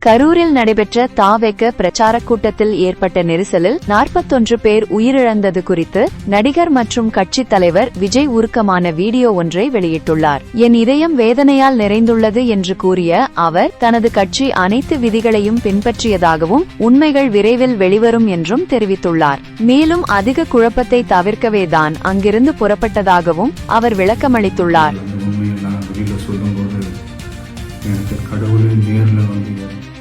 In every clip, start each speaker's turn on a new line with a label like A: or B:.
A: கரூரில் நடைபெற்ற தாவேக பிரச்சாரக் கூட்டத்தில் ஏற்பட்ட நெரிசலில் 41 பேர் உயிரிழந்தது குறித்து நடிகர் மற்றும் கட்சித் தலைவர் விஜய் உருக்கமான வீடியோ ஒன்றை வெளியிட்டுள்ளார். என் இதயம் வேதனையால் நிறைந்துள்ளது என்று கூறிய அவர், தனது கட்சி அனைத்து விதிகளையும் பின்பற்றியதாகவும் உண்மைகள் விரைவில் வெளிவரும் என்றும் தெரிவித்துள்ளார். மேலும் அதிக குழப்பத்தை தவிர்க்கவேதான் அங்கிருந்து புறப்பட்டதாகவும் அவர் விளக்கமளித்துள்ளார்.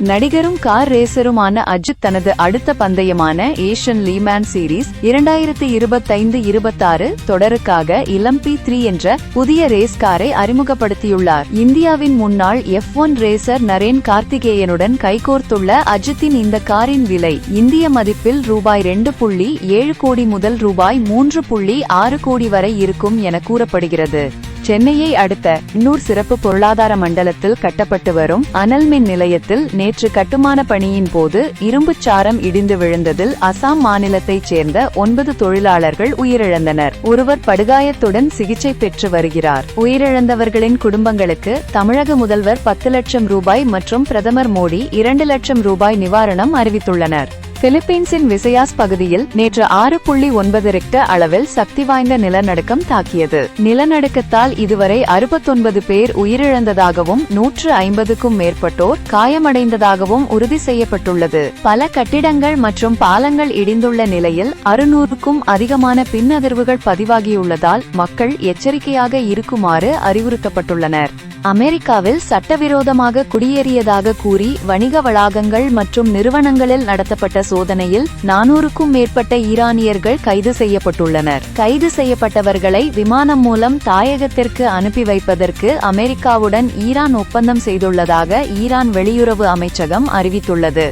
A: நடிகரும் கார் ரேசருமான அஜித் தனது அடுத்த பந்தயமான ஏஷியன் லீமேன் சீரீஸ் 2025-26 தொடருக்காக LMP3 என்ற புதிய ரேஸ் காரை அறிமுகப்படுத்தியுள்ளார். இந்தியாவின் முன்னாள் F1 ரேசர் நரேன் கார்த்திகேயனுடன் கைகோர்த்துள்ள அஜித்தின் இந்த காரின் விலை இந்திய மதிப்பில் ரூபாய் 2.7 கோடி முதல் ரூபாய் 3.6 கோடி வரை இருக்கும் என கூறப்படுகிறது. சென்னையை அடுத்த எண்ணூர் சிறப்பு பொருளாதார மண்டலத்தில் கட்டப்பட்டு வரும் அனல் மின் நிலையத்தில் நேற்று கட்டுமான பணியின் போது இரும்புச் சாரம் இடிந்து விழுந்ததில் அசாம் மாநிலத்தைச் சேர்ந்த 9 தொழிலாளர்கள் உயிரிழந்தனர். ஒருவர் படுகாயத்துடன் சிகிச்சை பெற்று வருகிறார். உயிரிழந்தவர்களின் குடும்பங்களுக்கு தமிழக முதல்வர் 10 லட்சம் ரூபாய் மற்றும் பிரதமர் மோடி 2 லட்சம் ரூபாய் நிவாரணம் அறிவித்துள்ளனர். பிலிப்பீன்ஸின் விசயாஸ் பகுதியில் நேற்று 6.9 ரிக்டர் அளவில் சக்தி வாய்ந்த நிலநடுக்கம் தாக்கியது. நிலநடுக்கத்தால் இதுவரை 69 பேர் உயிரிழந்ததாகவும் 150க்கும் மேற்பட்டோர் காயமடைந்ததாகவும் உறுதி செய்யப்பட்டுள்ளது. பல கட்டிடங்கள் மற்றும் பாலங்கள் இடிந்துள்ள நிலையில் 600க்கும் அதிகமான பின்னதிர்வுகள் பதிவாகியுள்ளதால் மக்கள் எச்சரிக்கையாக இருக்குமாறு அறிவுறுத்தப்பட்டுள்ளனர். அமெரிக்காவில் சட்டவிரோதமாக குடியேறியதாக கூறி வணிக வளாகங்கள் மற்றும் நிறுவனங்களில் நடத்தப்பட்ட சோதனையில் 400க்கும் மேற்பட்ட ஈரானியர்கள் கைது செய்யப்பட்டுள்ளனர். கைது செய்யப்பட்டவர்களை விமானம் மூலம் தாயகத்திற்கு அனுப்பி வைப்பதற்கு அமெரிக்காவுடன் ஈரான் ஒப்பந்தம் செய்துள்ளதாக ஈரான் வெளியுறவு அமைச்சகம் அறிவித்துள்ளது.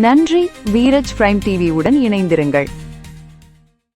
A: நன்றி. வீரஜ் பிரைம் டிவி உடன் இணைந்திருங்கள்.